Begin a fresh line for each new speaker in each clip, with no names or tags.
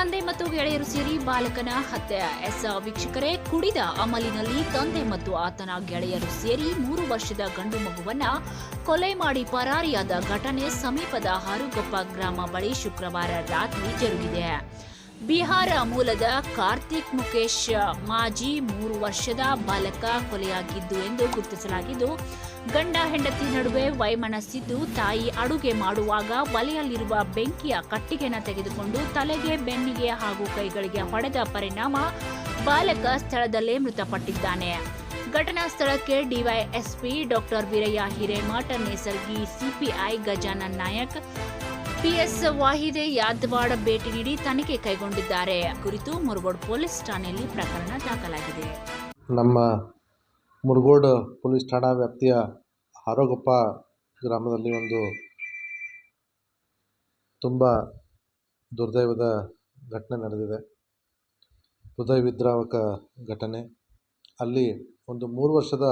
ತಂದೆ ಮತ್ತು ಗೆಳೆಯರು ಸೇರಿ ಬಾಲಕನ ಹತ್ಯೆ. ವೀಕ್ಷಕರೇ, ಕುಡಿದ ಅಮಲಿನಲ್ಲಿ ತಂದೆ ಮತ್ತು ಆತನ ಗೆಳೆಯರು ಸೇರಿ 3 ವರ್ಷದ ಗಂಡು ಮಗುವನ್ನ ಕೊಲೆ ಮಾಡಿ ಪರಾರಿಯಾದ ಘಟನೆ ಸಮೀಪದ ಹಾರುಗೊಪ್ಪ ಗ್ರಾಮ ಬಳಿ ಶುಕ್ರವಾರ ರಾತ್ರಿ ಜರುಗಿದೆ. ಬಿಹಾರ ಮೂಲದ ಕಾರ್ತಿಕ್ ಮುಖೇಶ್ ಮಾಜಿ 3 ವರ್ಷದ ಬಾಲಕ ಕೊಲೆಯಾಗಿದ್ದು ಎಂದು ಗುರುತಿಸಲಾಗಿದ್ದು, ಗಂಡ ಹೆಂಡತಿ ನಡುವೆ ವೈಮನಸ್ಸಿದ್ದು ತಾಯಿ ಅಡುಗೆ ಮಾಡುವಾಗ ಒಲೆಯಲ್ಲಿರುವ ಬೆಂಕಿಯ ಕಟ್ಟಿಗೆನ ತೆಗೆದುಕೊಂಡು ತಲೆಗೆ, ಬೆನ್ನಿಗೆ ಹಾಗೂ ಕೈಗಳಿಗೆ ಹೊಡೆದ ಪರಿಣಾಮ ಬಾಲಕ ಸ್ಥಳದಲ್ಲೇ ಮೃತಪಟ್ಟಿದ್ದಾನೆ. ಘಟನಾ ಸ್ಥಳಕ್ಕೆ DYSP doctor Veerayya Hiremath, Nesargi CPI Gajanan Nayak, PS ವಾಹಿದೆ ಯಾದವಾಡ ಭೇಟಿ ನೀಡಿ ತನಿಖೆ ಕೈಗೊಂಡಿದ್ದಾರೆ. ಕುರಿತು ಮುರುಗೋಡು ಪೊಲೀಸ್ ಠಾಣೆಯಲ್ಲಿ ಪ್ರಕರಣ ದಾಖಲಾಗಿದೆ.
ನಮ್ಮ ಮುರುಗೋಡು ಪೊಲೀಸ್ ಠಾಣಾ ವ್ಯಾಪ್ತಿಯ ಹಾರುಗೊಪ್ಪ ಗ್ರಾಮದಲ್ಲಿ ಒಂದು ತುಂಬ ದುರ್ದೈವದ ಘಟನೆ ನಡೆದಿದೆ. ಹೃದಯ ವಿದ್ರಾವಕ ಘಟನೆ. ಅಲ್ಲಿ ಒಂದು 3 ವರ್ಷದ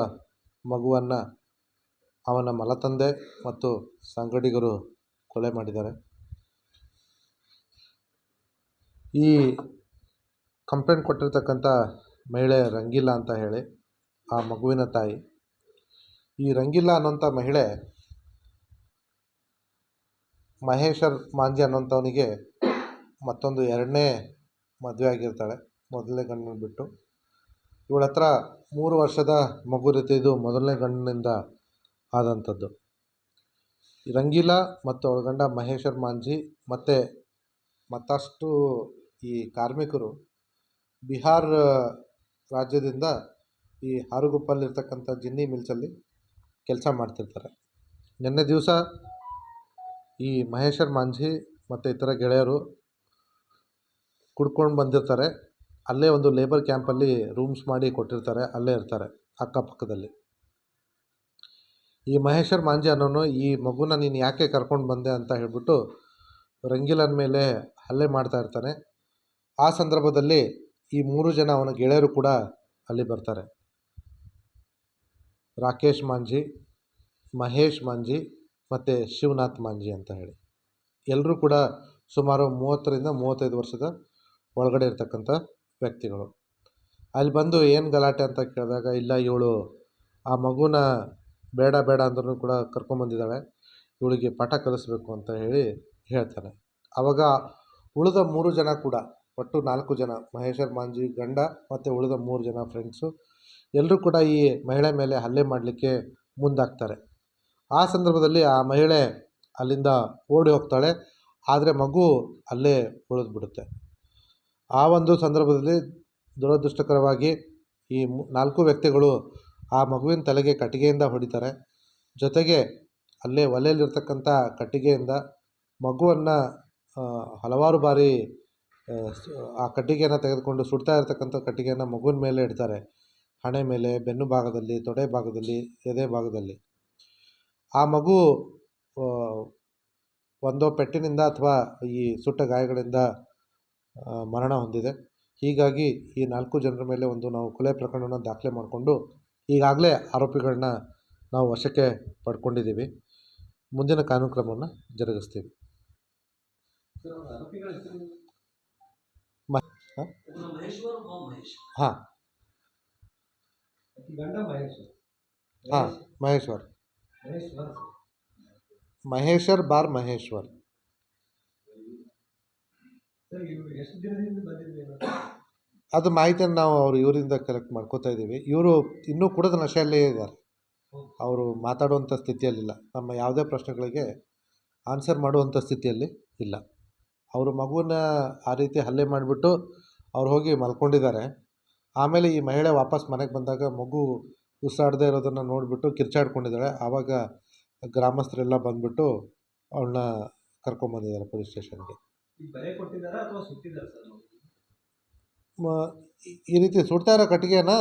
ಮಗುವನ್ನು ಅವನ ಮಲತಂದೆ ಮತ್ತು ಸಂಗಡಿಗರು ಕೊಲೆ ಮಾಡಿದ್ದಾರೆ. ಈ ಕಂಪ್ಲೇಂಟ್ ಕೊಟ್ಟಿರ್ತಕ್ಕಂಥ ಮಹಿಳೆ ರಂಗಿಲಾ ಅಂತ ಹೇಳಿ, ಆ ಮಗುವಿನ ತಾಯಿ. ಈ ರಂಗಿಲಾ ಅನ್ನೋಂಥ ಮಹಿಳೆ ಮಹೇಶರ್ ಮಾಂಜಿ ಅನ್ನೋಂಥವನಿಗೆ ಮತ್ತೊಂದು 2ನೇ ಮದುವೆ ಆಗಿರ್ತಾಳೆ, ಮೊದಲನೇ ಗಂಡನ ಬಿಟ್ಟು. ಇವಳ ಹತ್ರ 3 ವರ್ಷದ ಮಗು ರೀತಿ ಇದು ಮೊದಲನೇ ಗಂಡನಿಂದ ಆದಂಥದ್ದು. ರಂಗಿಲಾ ಮತ್ತು ಅವಳ ಗಂಡ ಮಹೇಶರ್ ಮಾಂಜಿ ಮತ್ತು ಮತ್ತಷ್ಟು ಈ ಕಾರ್ಮಿಕರು ಬಿಹಾರ ರಾಜ್ಯದಿಂದ ಈ ಹಾರುಗೊಪ್ಪಲ್ಲಿರ್ತಕ್ಕಂಥ ಜಿನ್ನಿ ಮಿಲ್ಸಲ್ಲಿ ಕೆಲಸ ಮಾಡ್ತಿರ್ತಾರೆ. ನಿನ್ನೆ ದಿವಸ ಈ ಮಹೇಶರ್ ಮಾಂಜಿ ಮತ್ತು ಇತರ ಗೆಳೆಯರು ಕುಡ್ಕೊಂಡು ಬಂದಿರ್ತಾರೆ. ಅಲ್ಲೇ ಒಂದು ಲೇಬರ್ ಕ್ಯಾಂಪಲ್ಲಿ ರೂಮ್ಸ್ ಮಾಡಿ ಕೊಟ್ಟಿರ್ತಾರೆ, ಅಲ್ಲೇ ಇರ್ತಾರೆ ಅಕ್ಕಪಕ್ಕದಲ್ಲಿ. ಈ ಮಹೇಶರ್ ಮಾಂಜಿ ಅನ್ನೋನು ಈ ಮಗುನ ನೀನು ಯಾಕೆ ಕರ್ಕೊಂಡು ಬಂದೆ ಅಂತ ಹೇಳ್ಬಿಟ್ಟು ರಂಗಿಲನ ಮೇಲೆ ಹಲ್ಲೆ ಮಾಡ್ತಾ ಇರ್ತಾನೆ. ಆ ಸಂದರ್ಭದಲ್ಲಿ ಈ 3 ಜನ ಅವನ ಗೆಳೆಯರು ಕೂಡ ಅಲ್ಲಿ ಬರ್ತಾರೆ. ರಾಕೇಶ್ ಮಾಂಜಿ, ಮಹೇಶ್ ಮಾಂಜಿ ಮತ್ತು ಶಿವನಾಥ್ ಮಾಂಜಿ ಅಂತ ಹೇಳಿ ಎಲ್ಲರೂ ಕೂಡ ಸುಮಾರು 30ರಿಂದ 35 ವರ್ಷದ ಒಳಗಡೆ ಇರ್ತಕ್ಕಂಥ ವ್ಯಕ್ತಿಗಳು. ಅಲ್ಲಿ ಬಂದು ಏನು ಗಲಾಟೆ ಅಂತ ಕೇಳಿದಾಗ, ಇಲ್ಲ ಇವಳು ಆ ಮಗುನ ಬೇಡ ಅಂದ್ರೂ ಕೂಡ ಕರ್ಕೊಂಬಂದಿದ್ದಾಳೆ, ಇವಳಿಗೆ ಪಾಠ ಕಲಿಸ್ಬೇಕು ಅಂತ ಹೇಳ್ತಾನೆ. ಆವಾಗ ಉಳಿದ 3 ಜನ ಕೂಡ, ಒಟ್ಟು 4 ಜನ, ಮಹೇಶರ್ ಮಾಂಜಿ ಗಂಡ ಮತ್ತು ಉಳಿದ 3 ಜನ ಫ್ರೆಂಡ್ಸು ಎಲ್ಲರೂ ಕೂಡ ಈ ಮಹಿಳೆ ಮೇಲೆ ಹಲ್ಲೆ ಮಾಡಲಿಕ್ಕೆ ಮುಂದಾಗ್ತಾರೆ. ಆ ಸಂದರ್ಭದಲ್ಲಿ ಆ ಮಹಿಳೆ ಅಲ್ಲಿಂದ ಓಡಿ ಹೋಗ್ತಾಳೆ, ಆದರೆ ಮಗು ಅಲ್ಲೇ ಉಳಿದ್ಬಿಡುತ್ತೆ. ಆ ಒಂದು ಸಂದರ್ಭದಲ್ಲಿ ದುರದೃಷ್ಟಕರವಾಗಿ ಈ 4 ವ್ಯಕ್ತಿಗಳು ಆ ಮಗುವಿನ ತಲೆಗೆ ಕಟ್ಟಿಗೆಯಿಂದ ಹೊಡಿತಾರೆ. ಜೊತೆಗೆ ಅಲ್ಲೇ ಒಲೆಯಲ್ಲಿರ್ತಕ್ಕಂಥ ಕಟ್ಟಿಗೆಯಿಂದ ಮಗುವನ್ನು ಹಲವಾರು ಬಾರಿ ಆ ಕಟ್ಟಿಗೆಯನ್ನು ತೆಗೆದುಕೊಂಡು ಸುಡ್ತಾ ಇರ್ತಕ್ಕಂಥ ಕಟ್ಟಿಗೆಯನ್ನು ಮಗುವಿನ ಮೇಲೆ ಇಡ್ತಾರೆ. ಹಣೆ ಮೇಲೆ, ಬೆನ್ನು ಭಾಗದಲ್ಲಿ, ತೊಡೆ ಭಾಗದಲ್ಲಿ, ಎದೆ ಭಾಗದಲ್ಲಿ. ಆ ಮಗು ಒಂದೋ ಪೆಟ್ಟಿನಿಂದ ಅಥವಾ ಈ ಸುಟ್ಟ ಗಾಯಗಳಿಂದ ಮರಣ ಹೊಂದಿದೆ. ಹೀಗಾಗಿ ಈ 4 ಜನರ ಮೇಲೆ ನಾವು ಕೊಲೆ ಪ್ರಕರಣವನ್ನು ದಾಖಲೆ ಮಾಡಿಕೊಂಡು ಈಗಾಗಲೇ ಆರೋಪಿಗಳನ್ನ ನಾವು ವಶಕ್ಕೆ ಪಡ್ಕೊಂಡಿದ್ದೀವಿ. ಮುಂದಿನ ಕಾನೂನು ಕ್ರಮವನ್ನು ಜರುಗಿಸ್ತೀವಿ. ಹಾಂ ಮಹೇಶ್ವರ್, ಮಹೇಶರ್ ಬಾರ್ ಮಹೇಶ್ವರ್. ಅದು ಮಾಹಿತಿಯನ್ನು ನಾವು ಇವರಿಂದ ಕಲೆಕ್ಟ್ ಮಾಡ್ಕೋತಾ ಇದ್ದೀವಿ. ಇವರು ಇನ್ನೂ ಕುಡಿದ ನಶೆಯಲ್ಲೇ ಇದ್ದಾರೆ. ಅವರು ಮಾತಾಡುವಂಥ ಸ್ಥಿತಿಯಲ್ಲಿಲ್ಲ. ನಮ್ಮ ಯಾವುದೇ ಪ್ರಶ್ನೆಗಳಿಗೆ ಆನ್ಸರ್ ಮಾಡುವಂಥ ಸ್ಥಿತಿಯಲ್ಲಿ ಇಲ್ಲ. ಅವರು ಮಗುವನ್ನ ಆ ರೀತಿ ಹಲ್ಲೆ ಮಾಡಿಬಿಟ್ಟು ಅವ್ರು ಹೋಗಿ ಮಲ್ಕೊಂಡಿದ್ದಾರೆ. ಆಮೇಲೆ ಈ ಮಹಿಳೆ ವಾಪಸ್ ಮನೆಗೆ ಬಂದಾಗ ಮಗು ಉಸಿರಾಡದೇ ಇರೋದನ್ನು ನೋಡಿಬಿಟ್ಟು ಕಿರ್ಚಾಡ್ಕೊಂಡಿದ್ದಾಳೆ. ಆವಾಗ ಗ್ರಾಮಸ್ಥರೆಲ್ಲ ಬಂದುಬಿಟ್ಟು ಅವಳನ್ನ ಕರ್ಕೊಂಬಂದಿದ್ದಾರೆ ಪೊಲೀಸ್ ಸ್ಟೇಷನ್ಗೆ. ಈ ರೀತಿ ಸುಡ್ತಾ ಇರೋ ಕಟ್ಟಿಗೆನ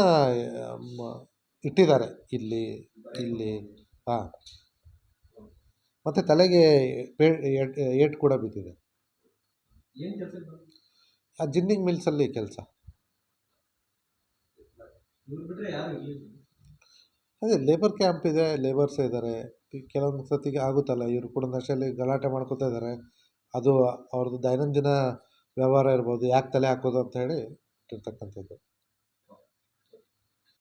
ಇಟ್ಟಿದ್ದಾರೆ ಇಲ್ಲಿ. ಹಾಂ, ಮತ್ತು ತಲೆಗೆ ಏಟು ಕೂಡ ಬಿದ್ದಿದೆ. ಆ ಜಿನ್ನಿಂಗ್ ಮಿಲ್ಸಲ್ಲಿ ಕೆಲಸ. ಅದೇ ಲೇಬರ್ ಕ್ಯಾಂಪ್ ಇದೆ, ಲೇಬರ್ಸ್ ಇದ್ದಾರೆ. ಕೆಲವೊಂದು ಸತಿಗೆ ಆಗುತ್ತಲ್ಲ, ಇವರು ಕೂಡ ನಶೆಯಲ್ಲಿ ಗಲಾಟೆ ಮಾಡ್ಕೋತಾ ಇದ್ದಾರೆ. ಅದು ಅವ್ರದ್ದು ದೈನಂದಿನ ವ್ಯವಹಾರ ಇರ್ಬೋದು, ಯಾಕೆ ತಲೆ ಹಾಕೋದು ಅಂತ ಹೇಳಿ ಇಟ್ಟಿರ್ತಕ್ಕಂಥದ್ದು.